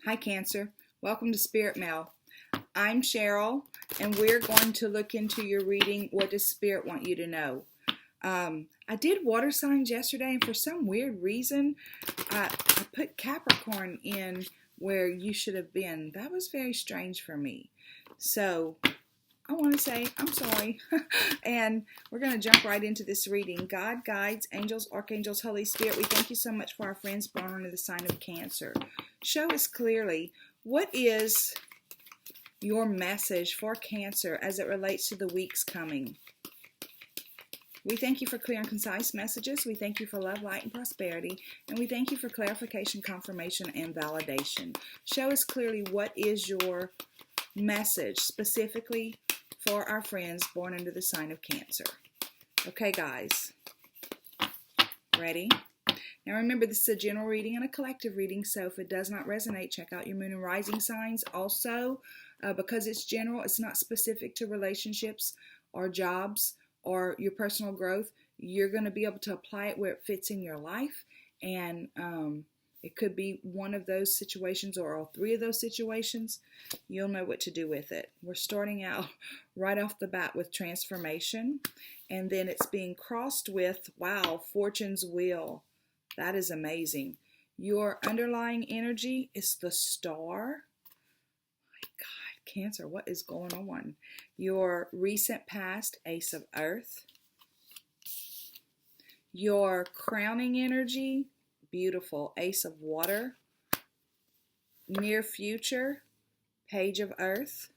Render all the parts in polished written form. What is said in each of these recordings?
Hi Cancer, welcome to Spirit Mail. I'm Cheryl and we're going to look into your reading. What does Spirit want you to know? I did water signs yesterday and for some weird reason I put Capricorn in where you should have been. That was very strange for me. So I want to say I'm sorry. And we're going to jump right into this reading. God, guides, angels, archangels, Holy Spirit, we thank you so much for our friends born under the sign of Cancer. Show us clearly what is your message for Cancer as it relates to the weeks coming. We thank you for clear and concise messages. We thank you for love, light, and prosperity. And we thank you for clarification, confirmation, and validation. Show us clearly what is your message specifically for our friends born under the sign of Cancer. Okay, guys. Ready? Now remember, this is a general reading and a collective reading, so if it does not resonate, check out your moon and rising signs. Also, because it's general, it's not specific to relationships or jobs or your personal growth. You're going to be able to apply it where it fits in your life, and it could be one of those situations or all three of those situations. You'll know what to do with it. We're starting out right off the bat with transformation, and then it's being crossed with, wow, fortune's wheel. That is amazing. Your underlying energy is the star. My God, Cancer, what is going on? Your recent past, Ace of Earth. Your crowning energy, beautiful, Ace of Water. Near future, Page of Earth.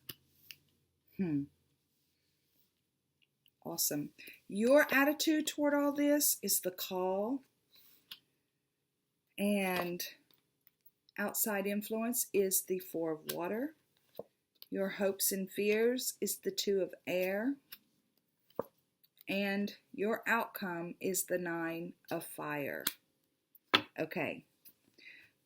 Awesome. Your attitude toward all this is the Call. And outside influence is the Four of Water. Your hopes and fears is the Two of Air. And your outcome is the Nine of Fire. Okay,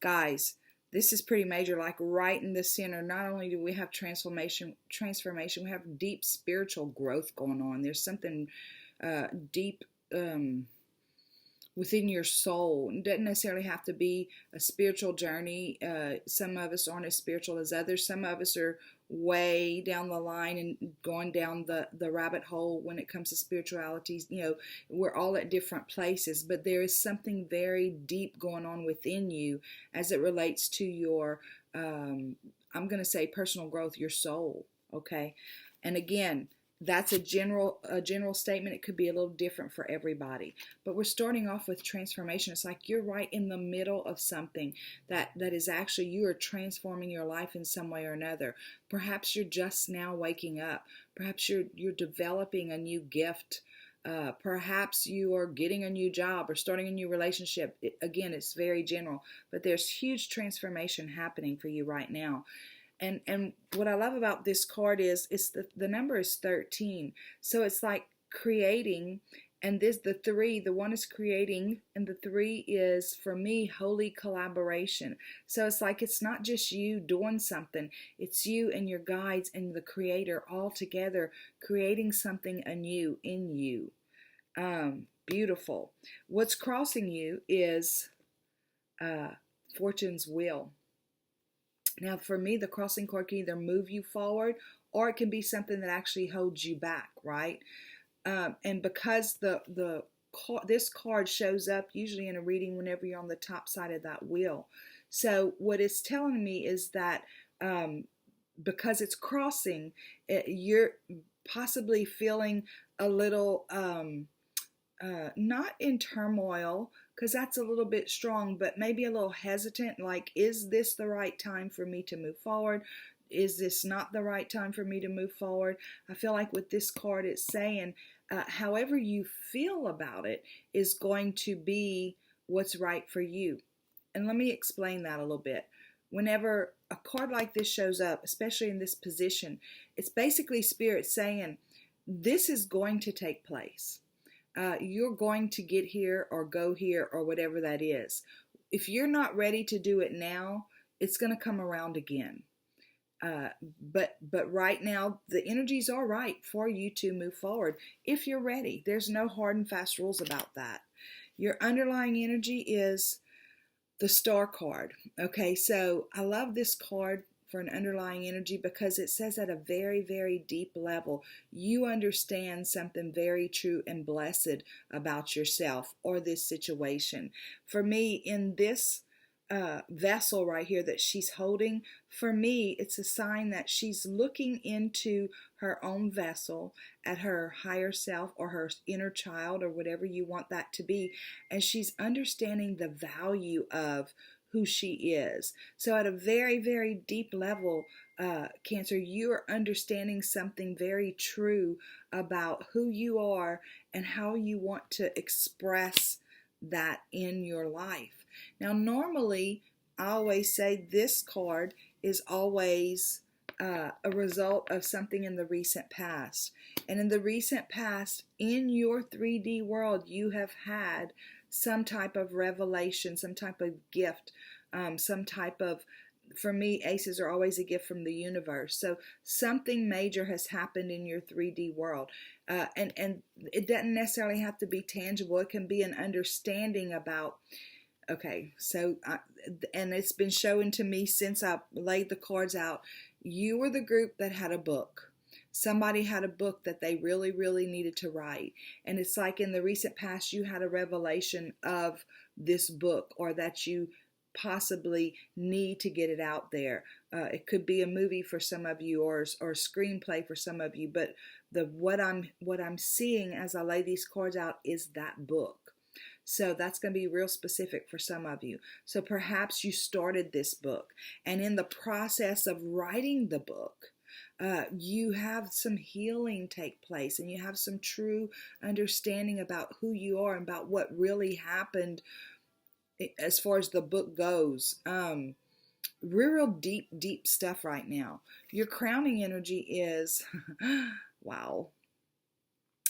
guys, this is pretty major, like right in the center. Not only do we have transformation, we have deep spiritual growth going on. There's something deep within your soul. It doesn't necessarily have to be a spiritual journey. Some of us aren't as spiritual as others. Some of us are way down the line and going down the rabbit hole when it comes to spirituality. You know, we're all at different places, but there is something very deep going on within you as it relates to your, I'm going to say personal growth, your soul. Okay. And again, that's a general statement. It could be a little different for everybody. But we're starting off with transformation. It's like you're right in the middle of something that is actually, you are transforming your life in some way or another. Perhaps you're just now waking up. Perhaps you're developing a new gift. Perhaps you are getting a new job or starting a new relationship. Again, it's very general. But there's huge transformation happening for you right now. And what I love about this card is the number is 13. So it's like creating, and the 3, the 1 is creating, and the 3 is, for me, holy collaboration. So it's like it's not just you doing something. It's you and your guides and the Creator all together creating something anew in you. Beautiful. What's crossing you is fortune's wheel. Now, for me, the crossing card can either move you forward or it can be something that actually holds you back, right? And because this card shows up usually in a reading whenever you're on the top side of that wheel. So what it's telling me is that because it's crossing, you're possibly feeling a little, not in turmoil, because that's a little bit strong, but maybe a little hesitant, like, is this the right time for me to move forward? Is this not the right time for me to move forward? I feel like with this card, it's saying, however you feel about it is going to be what's right for you. And let me explain that a little bit. Whenever a card like this shows up, especially in this position, it's basically Spirit saying, this is going to take place. You're going to get here or go here or whatever that is. If you're not ready to do it now, it's going to come around again. But right now, the energies are right for you to move forward if you're ready. There's no hard and fast rules about that. Your underlying energy is the Star card. Okay, so I love this card for an underlying energy because it says at a very, very deep level, you understand something very true and blessed about yourself or this situation. For me, in this vessel right here that she's holding, for me, it's a sign that she's looking into her own vessel at her higher self or her inner child or whatever you want that to be, and she's understanding the value of who she is. So at a very, very deep level, Cancer, you are understanding something very true about who you are and how you want to express that in your life. Now, normally, I always say this card is always a result of something in the recent past. And in the recent past, in your 3D world, you have had some type of revelation, some type of gift, some type of, for me, aces are always a gift from the universe. So something major has happened in your 3D world. And it doesn't necessarily have to be tangible. It can be an understanding about, okay, so, and it's been shown to me since I laid the cards out, you were the group that had a book. Somebody had a book that they really, really needed to write. And it's like in the recent past, you had a revelation of this book, or that you possibly need to get it out there. It could be a movie for some of you, or a screenplay for some of you. But what I'm seeing as I lay these cards out is that book. So that's going to be real specific for some of you. So perhaps you started this book, and in the process of writing the book, you have some healing take place, and you have some true understanding about who you are and about what really happened as far as the book goes. Real deep, deep stuff right now. Your crowning energy is, wow,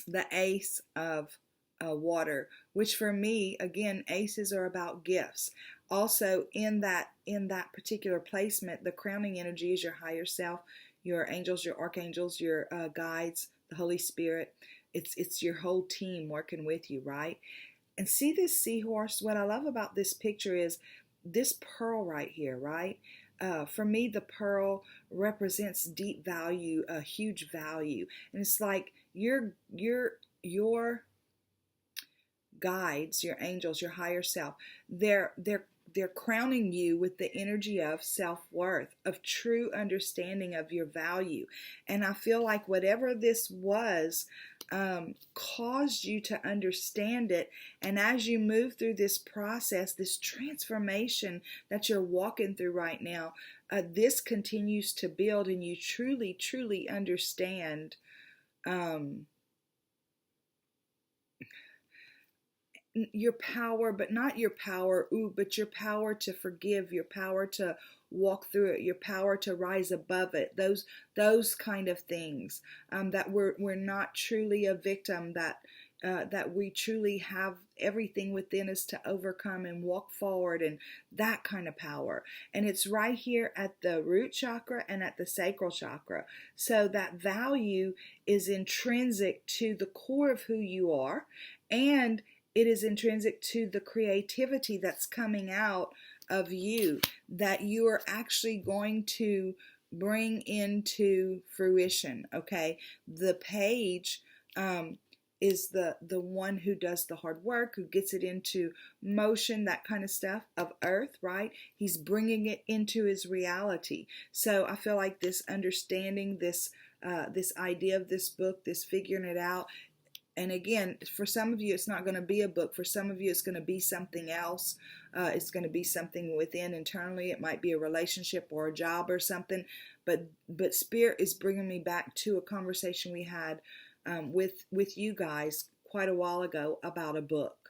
the Ace of water, which for me, again, aces are about gifts. Also, in that particular placement, the crowning energy is your higher self, your angels, your archangels, your guides, the Holy Spirit. It's your whole team working with you, right? And see this seahorse? What I love about this picture is this pearl right here, right? For me, the pearl represents deep value, a huge value. And it's like your guides, your angels, your higher self, they're crowning you with the energy of self-worth, of true understanding of your value. And I feel like whatever this was caused you to understand it. And as you move through this process, this transformation that you're walking through right now, this continues to build, and you truly, truly understand your power, but not your power, but your power to forgive, your power to walk through it, your power to rise above it, those kind of things, that we're not truly a victim, that we truly have everything within us to overcome and walk forward, and that kind of power. And it's right here at the root chakra and at the sacral chakra. So that value is intrinsic to the core of who you are, and it is intrinsic to the creativity that's coming out of you, that you are actually going to bring into fruition, okay? The page is the one who does the hard work, who gets it into motion, that kind of stuff of earth, right? He's bringing it into his reality. So I feel like this understanding, this idea of this book, this figuring it out. And again, for some of you, it's not going to be a book. For some of you, it's going to be something else. It's going to be something within internally. It might be a relationship or a job or something. But Spirit is bringing me back to a conversation we had with you guys quite a while ago about a book.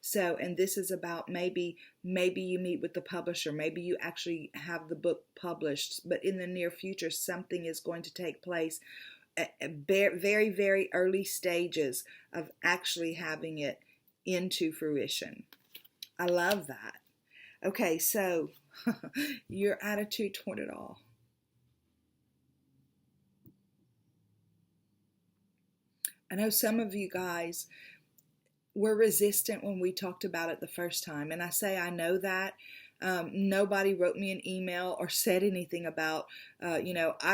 So, and this is about maybe you meet with the publisher. Maybe you actually have the book published. But in the near future, something is going to take place at very, very early stages of actually having it into fruition. I love that. Okay, so your attitude toward it all. I know some of you guys were resistant when we talked about it the first time. And I say I know that Nobody wrote me an email or said anything about, I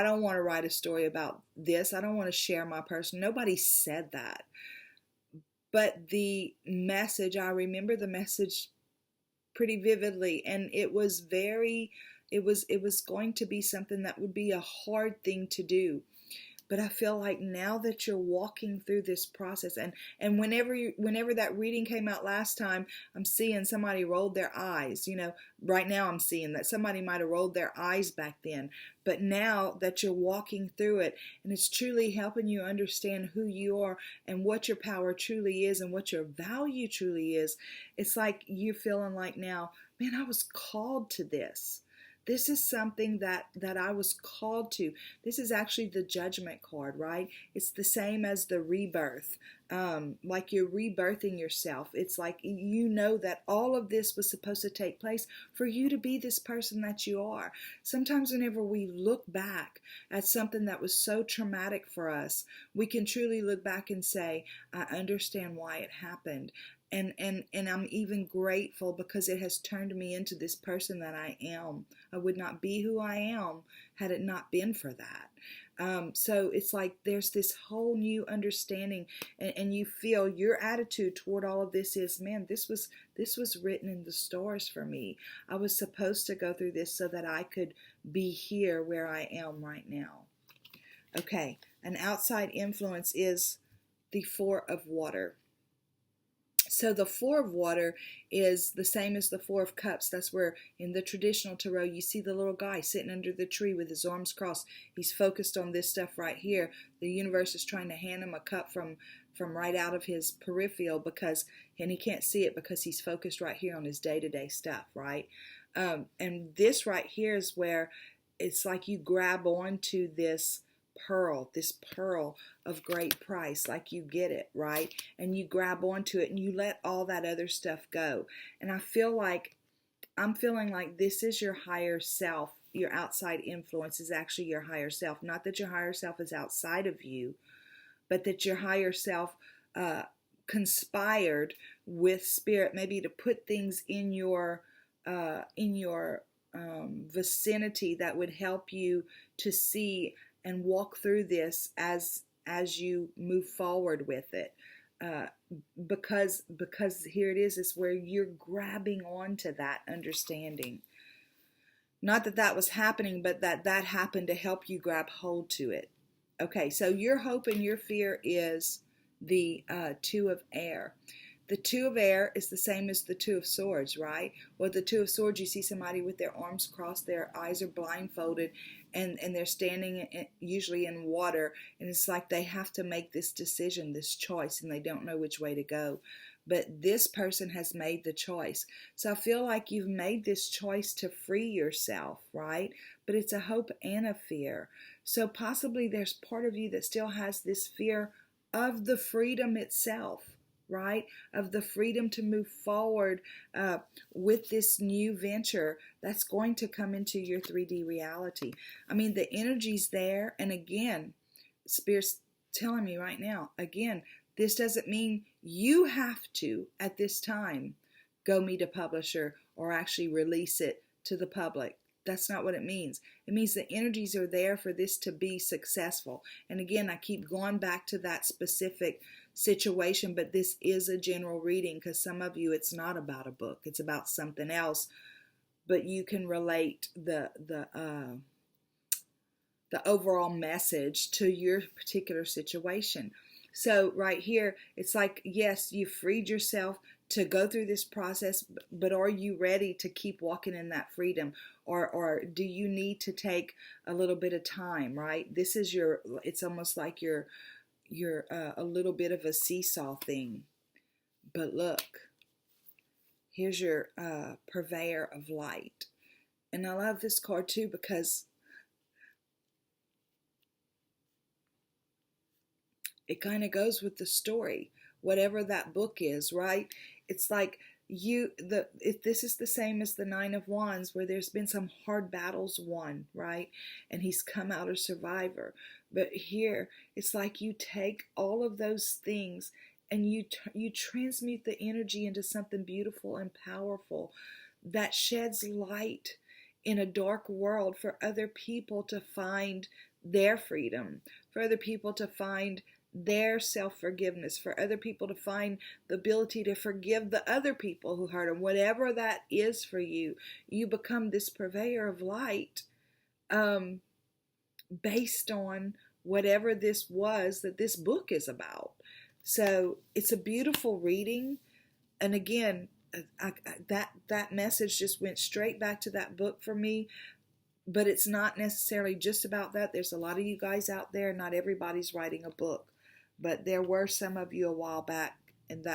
don't want to write a story about this. I don't want to share my person. Nobody said that. But the message, I remember the message pretty vividly, and it was going to be something that would be a hard thing to do. But I feel like now that you're walking through this process, and whenever that reading came out last time, I'm seeing somebody rolled their eyes. Right now I'm seeing that somebody might have rolled their eyes back then. But now that you're walking through it, and it's truly helping you understand who you are and what your power truly is and what your value truly is, it's like you're feeling like now, man, I was called to this. This is something that I was called to. This is actually the judgment card, right? It's the same as the rebirth. Like you're rebirthing yourself. It's like that all of this was supposed to take place for you to be this person that you are. Sometimes whenever we look back at something that was so traumatic for us, we can truly look back and say, I understand why it happened. And I'm even grateful because it has turned me into this person that I am. I would not be who I am had it not been for that. So it's like there's this whole new understanding, and you feel your attitude toward all of this is, man, this was written in the stars for me. I was supposed to go through this so that I could be here where I am right now. Okay, an outside influence is the Four of Water. So the Four of Water is the same as the Four of Cups. That's where in the traditional tarot you see the little guy sitting under the tree with his arms crossed. He's focused on this stuff right here. The universe is trying to hand him a cup from right out of his peripheral and he can't see it because he's focused right here on his day-to-day stuff, right? And this right here is where it's like you grab onto this pearl of great price, like you get it, right? And you grab onto it and you let all that other stuff go. And I'm feeling like this is your higher self. Your outside influence is actually your higher self. Not that your higher self is outside of you, but that your higher self conspired with spirit maybe to put things in your vicinity that would help you to see and walk through this as you move forward with it, because here it is where you're grabbing onto that understanding. Not that was happening, but that happened to help you grab hold to it. Okay, so your hope and your fear is the Two of Air. The Two of Air is the same as the Two of Swords, right? Well, the Two of Swords, you see somebody with their arms crossed, their eyes are blindfolded, and they're standing usually in water, and it's like they have to make this decision, this choice, and they don't know which way to go. But this person has made the choice. So I feel like you've made this choice to free yourself, right? But it's a hope and a fear. So possibly there's part of you that still has this fear of the freedom itself, right? Of the freedom to move forward with this new venture that's going to come into your 3D reality. I mean, the energy's there. And again, Spirit's telling me right now, again, this doesn't mean you have to, at this time, go meet a publisher or actually release it to the public. That's not what it means. It means the energies are there for this to be successful. And again, I keep going back to that specific situation, but this is a general reading because some of you, it's not about a book. It's about something else. But you can relate the overall message to your particular situation. So right here, it's like, yes, you freed yourself to go through this process, but are you ready to keep walking in that freedom? Or do you need to take a little bit of time, right? This is it's almost like you're a little bit of a seesaw thing. But look, here's your purveyor of light. And I love this card too because it kind of goes with the story, whatever that book is, right? It's like this is the same as the Nine of Wands, where there's been some hard battles won, right? And he's come out a survivor. But here, it's like you take all of those things and you transmute the energy into something beautiful and powerful that sheds light in a dark world for other people to find their freedom, for other people to find their self-forgiveness, for other people to find the ability to forgive the other people who hurt them. Whatever that is for you, you become this purveyor of light based on whatever this was that this book is about. So it's a beautiful reading. And again, that message just went straight back to that book for me. But it's not necessarily just about that. There's a lot of you guys out there. Not everybody's writing a book, but there were some of you a while back, and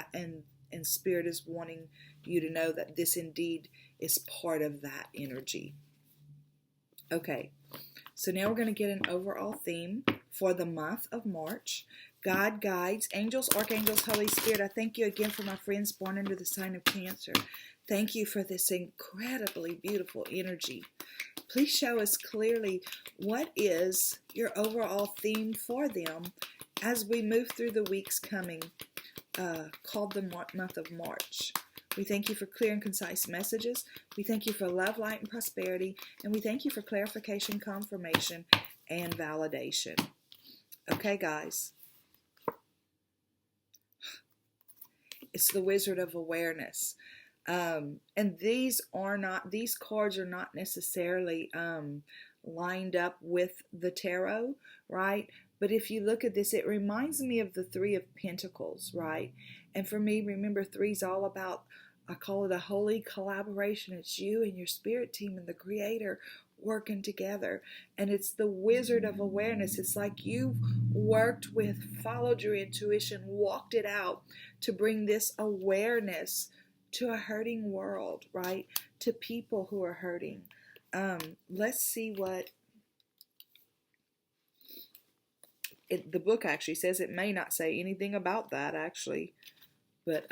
Spirit is wanting you to know that this indeed is part of that energy. Okay, so now we're going to get an overall theme for the month of March. God, guides, angels, archangels, Holy Spirit, I thank you again for my friends born under the sign of Cancer. Thank you for this incredibly beautiful energy. Please show us clearly what is your overall theme for them as we move through the weeks coming, called the month of March. We thank you for clear and concise messages. We thank you for love, light, and prosperity. And we thank you for clarification, confirmation, and validation. Okay, guys. It's the Wizard of Awareness. And these cards are not necessarily lined up with the tarot, right? But if you look at this, it reminds me of the Three of Pentacles, right? And for me, remember, three is all about, I call it a holy collaboration. It's you and your spirit team and the Creator working together. And it's the Wizard of Awareness. It's like you've worked with, followed your intuition, walked it out to bring this awareness to a hurting world, right? To people who are hurting. Let's see what the book actually says. It may not say anything about that, actually. But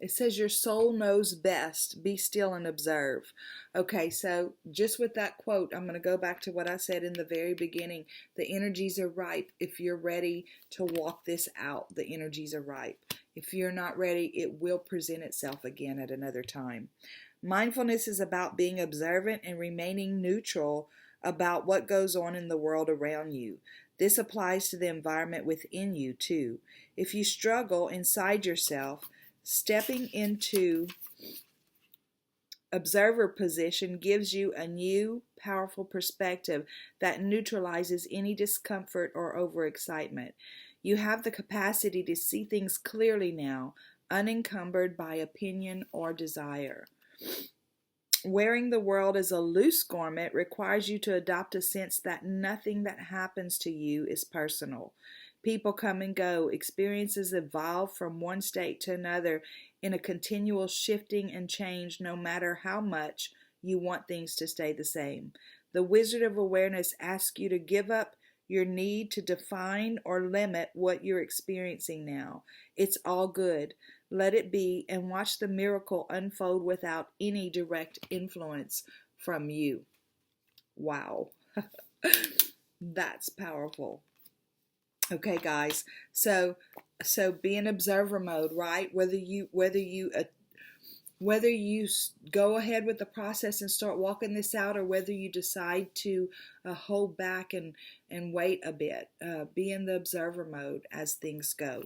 it says your soul knows best. Be still and observe. Okay, so just with that quote, I'm going to go back to what I said in the very beginning. The energies are ripe. If you're ready to walk this out, the energies are ripe. If you're not ready, it will present itself again at another time. Mindfulness is about being observant and remaining neutral about what goes on in the world around you. This applies to the environment within you too. If you struggle inside yourself, stepping into observer position gives you a new, powerful perspective that neutralizes any discomfort or overexcitement. You have the capacity to see things clearly now, unencumbered by opinion or desire. Wearing the world as a loose garment requires you to adopt a sense that nothing that happens to you is personal. People come and go. Experiences evolve from one state to another in a continual shifting and change, no matter how much you want things to stay the same. The Wizard of Awareness asks you to give up your need to define or limit what you're experiencing now. It's all good. Let it be and watch the miracle unfold without any direct influence from you. Wow. That's powerful. Okay, guys. So be in observer mode, right? Whether you go ahead with the process and start walking this out, or whether you decide to hold back and wait a bit, be in the observer mode as things go.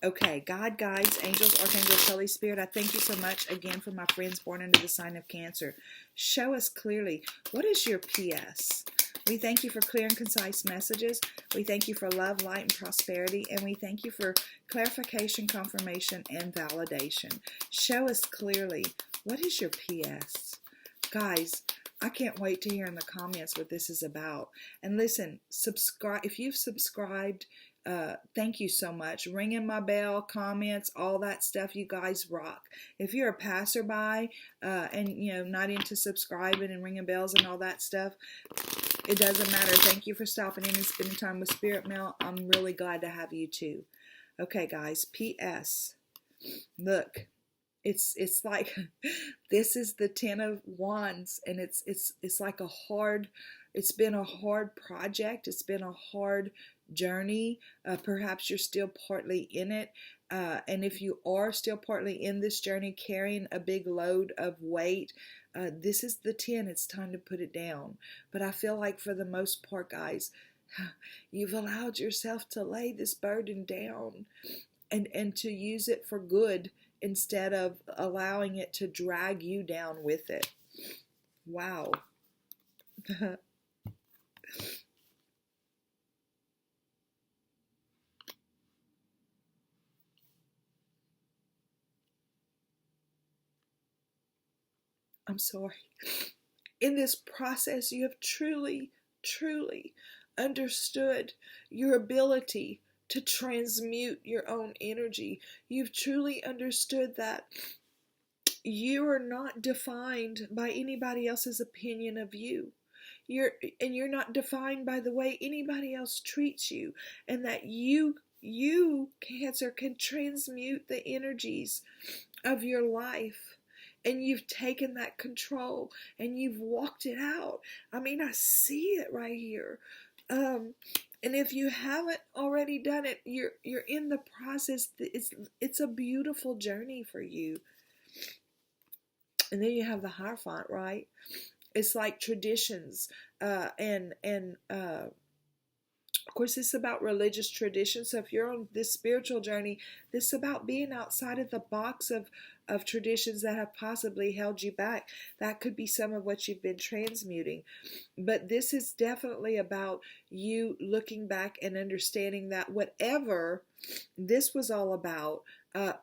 Okay, God, guides, angels, archangels, Holy Spirit, I thank you so much again for my friends born under the sign of Cancer. Show us clearly, what is your PS? We thank you for clear and concise messages. We thank you for love, light, and prosperity. And we thank you for clarification, confirmation, and validation. Show us clearly, what is your PS? Guys, I can't wait to hear in the comments what this is about. And listen, subscribe. If you've subscribed, thank you so much. Ringing my bell, comments, all that stuff, you guys rock. If you're a passerby and not into subscribing and ringing bells and all that stuff, it doesn't matter. Thank you for stopping in and spending time with Spirit Mail. I'm really glad to have you too. Okay, guys. P.S. Look, it's like this is the Ten of Wands, and it's like it's been a hard project. It's been a hard journey. Perhaps you're still partly in it. And if you are still partly in this journey, carrying a big load of weight, this is the 10. It's time to put it down. But I feel like for the most part, guys, you've allowed yourself to lay this burden down and to use it for good instead of allowing it to drag you down with it. Wow. I'm sorry. In this process, you have truly, truly understood your ability to transmute your own energy. You've truly understood that you are not defined by anybody else's opinion of you. You're not defined by the way anybody else treats you, and that you Cancer, can transmute the energies of your life. And you've taken that control and you've walked it out. I mean, I see it right here. And if you haven't already done it, you're in the process. It's a beautiful journey for you. And then you have the Hierophant, right? It's like traditions, and of course, this is about religious tradition. So if you're on this spiritual journey, this is about being outside of the box of traditions that have possibly held you back. That could be some of what you've been transmuting. But this is definitely about you looking back and understanding that whatever this was all about,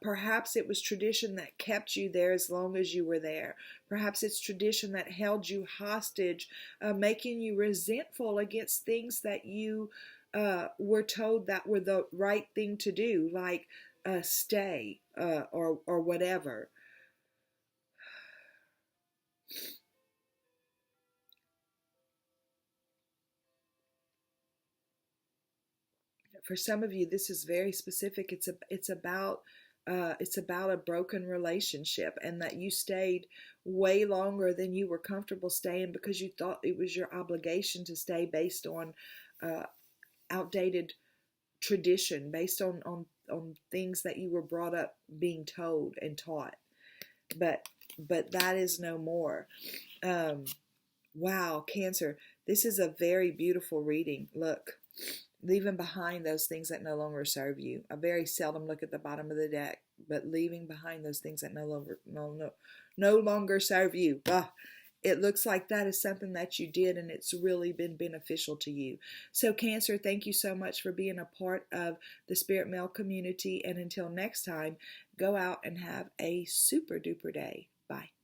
perhaps it was tradition that kept you there as long as you were there. Perhaps it's tradition that held you hostage, making you resentful against things that you were told that were the right thing to do, like stay or whatever. For some of you, this is very specific. It's about a broken relationship, and that you stayed way longer than you were comfortable staying because you thought it was your obligation to stay based on outdated tradition, based on things that you were brought up being told and taught. But that is no more. Wow, Cancer, this is a very beautiful reading. Look, leaving behind those things that no longer serve you. I very seldom look at the bottom of the deck, but leaving behind those things that no longer serve you. It looks like that is something that you did, and it's really been beneficial to you. So Cancer, thank you so much for being a part of the Spirit Mail community. And until next time, go out and have a super duper day. Bye.